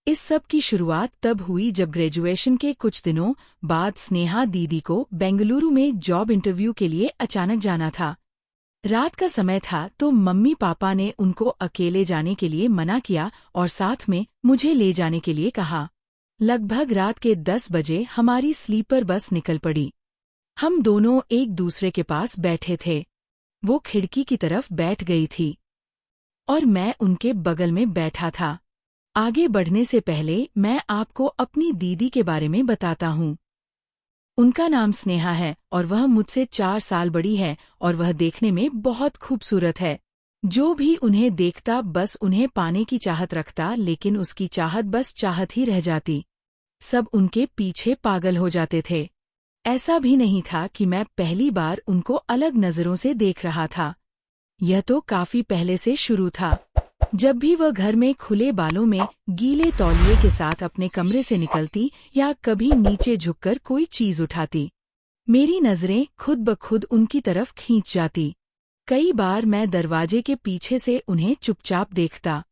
इस सब की शुरुआत तब हुई जब ग्रेजुएशन के कुछ दिनों बाद स्नेहा दीदी को बेंगलुरु में जॉब इंटरव्यू के लिए अचानक जाना था। रात का समय था तो मम्मी पापा ने उनको अकेले जाने के लिए मना किया और साथ में मुझे ले जाने के लिए कहा। लगभग रात के 10 बजे हमारी स्लीपर बस निकल पड़ी। हम दोनों एक दूसरे के पास बैठे थे। वो खिड़की की तरफ बैठ गई थी और मैं उनके बगल में बैठा था। आगे बढ़ने से पहले मैं आपको अपनी दीदी के बारे में बताता हूँ। उनका नाम स्नेहा है और वह मुझसे 4 साल बड़ी है और वह देखने में बहुत खूबसूरत है। जो भी उन्हें देखता बस उन्हें पाने की चाहत रखता, लेकिन उसकी चाहत बस चाहत ही रह जाती। सब उनके पीछे पागल हो जाते थे। ऐसा भी नहीं था कि मैं पहली बार उनको अलग नज़रों से देख रहा था। यह तो काफी पहले से शुरू था। जब भी वह घर में खुले बालों में गीले तौलिए के साथ अपने कमरे से निकलती या कभी नीचे झुककर कोई चीज उठाती, मेरी नजरें खुद ब खुद उनकी तरफ खींच जाती। कई बार मैं दरवाजे के पीछे से उन्हें चुपचाप देखता,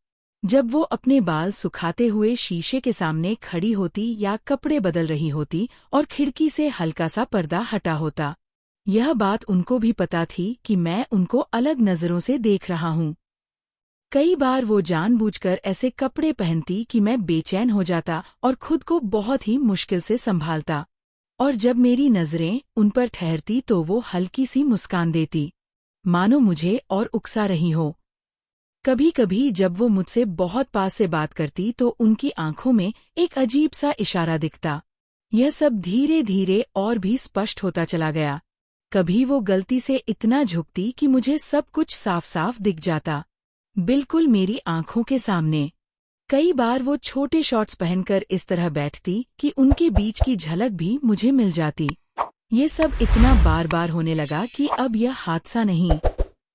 जब वो अपने बाल सुखाते हुए शीशे के सामने खड़ी होती या कपड़े बदल रही होती और खिड़की से हल्का सा पर्दा हटा होता। यह बात उनको भी पता थी कि मैं उनको अलग नजरों से देख रहा हूँ। कई बार वो जानबूझकर ऐसे कपड़े पहनती कि मैं बेचैन हो जाता और खुद को बहुत ही मुश्किल से संभालता, और जब मेरी नजरें उन पर ठहरती तो वो हल्की सी मुस्कान देती, मानो मुझे और उकसा रही हो। कभी कभी जब वो मुझसे बहुत पास से बात करती तो उनकी आंखों में एक अजीब सा इशारा दिखता। यह सब धीरे धीरे और भी स्पष्ट होता चला गया। कभी वो गलती से इतना झुकती कि मुझे सब कुछ साफ साफ दिख जाता, बिल्कुल मेरी आंखों के सामने। कई बार वो छोटे शॉर्ट्स पहनकर इस तरह बैठती कि उनके बीच की झलक भी मुझे मिल जाती। ये सब इतना बार बार होने लगा कि अब यह हादसा नहीं,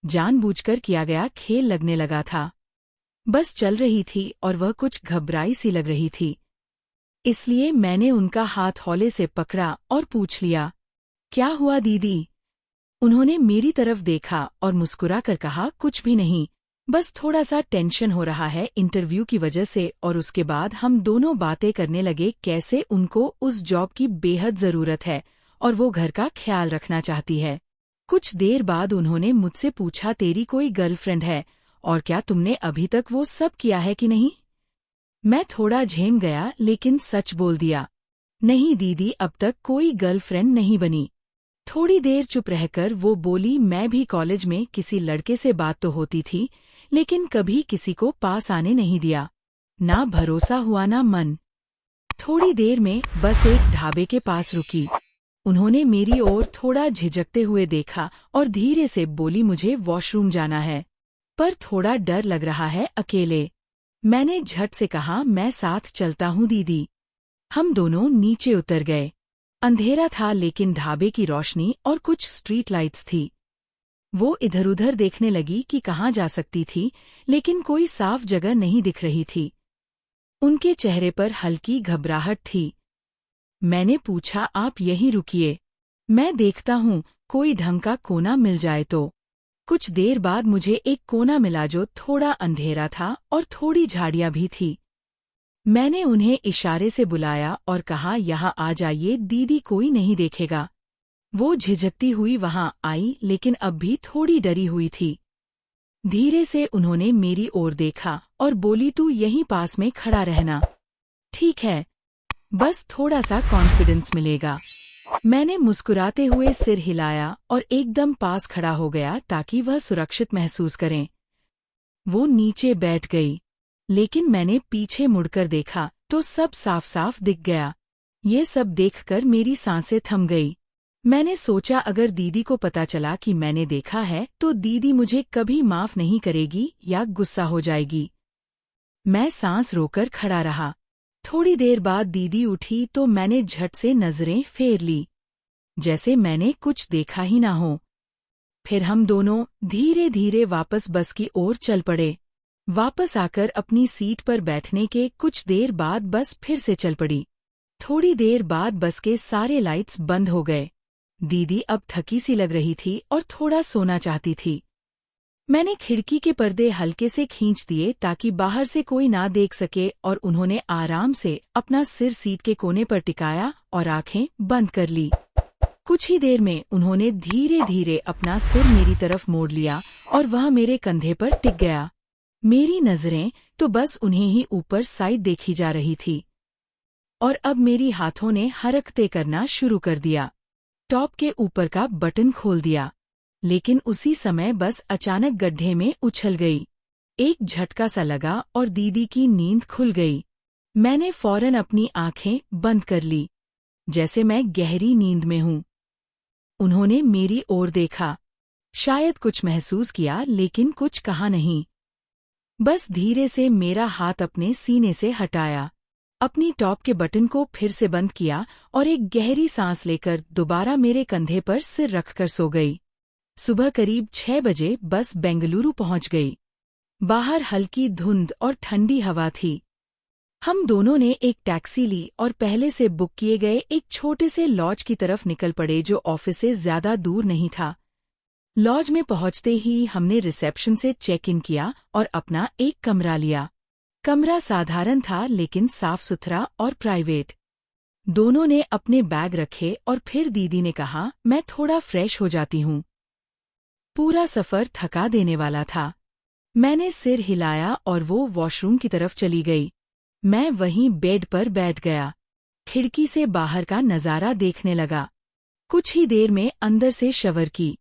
जानबूझकर किया गया खेल लगने लगा था। बस चल रही थी और वह कुछ घबराई सी लग रही थी। इसलिए मैंने उनका हाथ हौले से पकड़ा और पूछ लिया, क्या हुआ दीदी? उन्होंने मेरी तरफ देखा और मुस्कुरा कर कहा, कुछ भी नहीं, बस थोड़ा सा टेंशन हो रहा है इंटरव्यू की वजह से। और उसके बाद हम दोनों बातें करने लगे कैसे उनको उस जॉब की बेहद ज़रूरत है और वो घर का ख्याल रखना चाहती है। कुछ देर बाद उन्होंने मुझसे पूछा, तेरी कोई गर्लफ्रेंड है और क्या तुमने अभी तक वो सब किया है कि नहीं? मैं थोड़ा झेम गया लेकिन सच बोल दिया, नहीं दीदी, अब तक कोई गर्लफ्रेंड नहीं बनी। थोड़ी देर चुप रहकर वो बोली, मैं भी कॉलेज में किसी लड़के से बात तो होती थी, लेकिन कभी किसी को पास आने नहीं दिया, ना भरोसा हुआ ना मन। थोड़ी देर में बस एक ढाबे के पास रुकी। उन्होंने मेरी ओर थोड़ा झिझकते हुए देखा और धीरे से बोली, मुझे वॉशरूम जाना है, पर थोड़ा डर लग रहा है अकेले। मैंने झट से कहा, मैं साथ चलता हूँ दीदी। हम दोनों नीचे उतर गए। अंधेरा था लेकिन ढाबे की रोशनी और कुछ स्ट्रीट लाइट्स थी। वो इधर उधर देखने लगी कि कहाँ जा सकती थी, लेकिन कोई साफ जगह नहीं दिख रही थी। उनके चेहरे पर हल्की घबराहट थी। मैंने पूछा, आप यहीं रुकिए, मैं देखता हूँ कोई ढंग का कोना मिल जाए तो। कुछ देर बाद मुझे एक कोना मिला जो थोड़ा अंधेरा था और थोड़ी झाड़ियाँ भी थी। मैंने उन्हें इशारे से बुलाया और कहा, यहाँ आ जाइए दीदी, कोई नहीं देखेगा। वो झिझकती हुई वहां आई लेकिन अब भी थोड़ी डरी हुई थी। धीरे से उन्होंने मेरी ओर देखा और बोली, तू यहीं पास में खड़ा रहना, ठीक है? बस थोड़ा सा कॉन्फिडेंस मिलेगा। मैंने मुस्कुराते हुए सिर हिलाया और एकदम पास खड़ा हो गया ताकि वह सुरक्षित महसूस करें। वो नीचे बैठ गई, लेकिन मैंने पीछे मुड़कर देखा तो सब साफ साफ दिख गया। ये सब देखकर मेरी सांसें थम गई। मैंने सोचा, अगर दीदी को पता चला कि मैंने देखा है तो दीदी मुझे कभी माफ नहीं करेगी या गुस्सा हो जाएगी। मैं सांस रोकर खड़ा रहा। थोड़ी देर बाद दीदी उठी तो मैंने झट से नजरें फेर ली, जैसे मैंने कुछ देखा ही ना हो। फिर हम दोनों धीरे धीरे वापस बस की ओर चल पड़े। वापस आकर अपनी सीट पर बैठने के कुछ देर बाद बस फिर से चल पड़ी। थोड़ी देर बाद बस के सारे लाइट्स बंद हो गए। दीदी अब थकी सी लग रही थी और थोड़ा सोना चाहती थी। मैंने खिड़की के पर्दे हल्के से खींच दिए ताकि बाहर से कोई ना देख सके और उन्होंने आराम से अपना सिर सीट के कोने पर टिकाया और आंखें बंद कर ली। कुछ ही देर में उन्होंने धीरे धीरे अपना सिर मेरी तरफ मोड़ लिया और वह मेरे कंधे पर टिक गया। मेरी नजरें तो बस उन्हें ही ऊपर साइड देखी जा रही थी और अब मेरी हाथों ने हरकतें करना शुरू कर दिया। टॉप के ऊपर का बटन खोल दिया, लेकिन उसी समय बस अचानक गड्ढे में उछल गई। एक झटका सा लगा और दीदी की नींद खुल गई। मैंने फौरन अपनी आंखें बंद कर ली, जैसे मैं गहरी नींद में हूं। उन्होंने मेरी ओर देखा, शायद कुछ महसूस किया लेकिन कुछ कहा नहीं। बस धीरे से मेरा हाथ अपने सीने से हटाया, अपनी टॉप के बटन को फिर से बंद किया और एक गहरी सांस लेकर दोबारा मेरे कंधे पर सिर रखकर सो गई। सुबह करीब 6 बजे बस बेंगलुरु पहुंच गई। बाहर हल्की धुंध और ठंडी हवा थी। हम दोनों ने एक टैक्सी ली और पहले से बुक किए गए एक छोटे से लॉज की तरफ निकल पड़े जो ऑफिस से ज्यादा दूर नहीं था। लॉज में पहुंचते ही हमने रिसेप्शन से चेक इन किया और अपना एक कमरा लिया। कमरा साधारण था लेकिन साफ सुथरा और प्राइवेट। दोनों ने अपने बैग रखे और फिर दीदी ने कहा, मैं थोड़ा फ्रेश हो जाती हूँ। पूरा सफर थका देने वाला था। मैंने सिर हिलाया और वो वॉशरूम की तरफ चली गई। मैं वहीं बेड पर बैठ गया, खिड़की से बाहर का नजारा देखने लगा। कुछ ही देर में अंदर से शवर की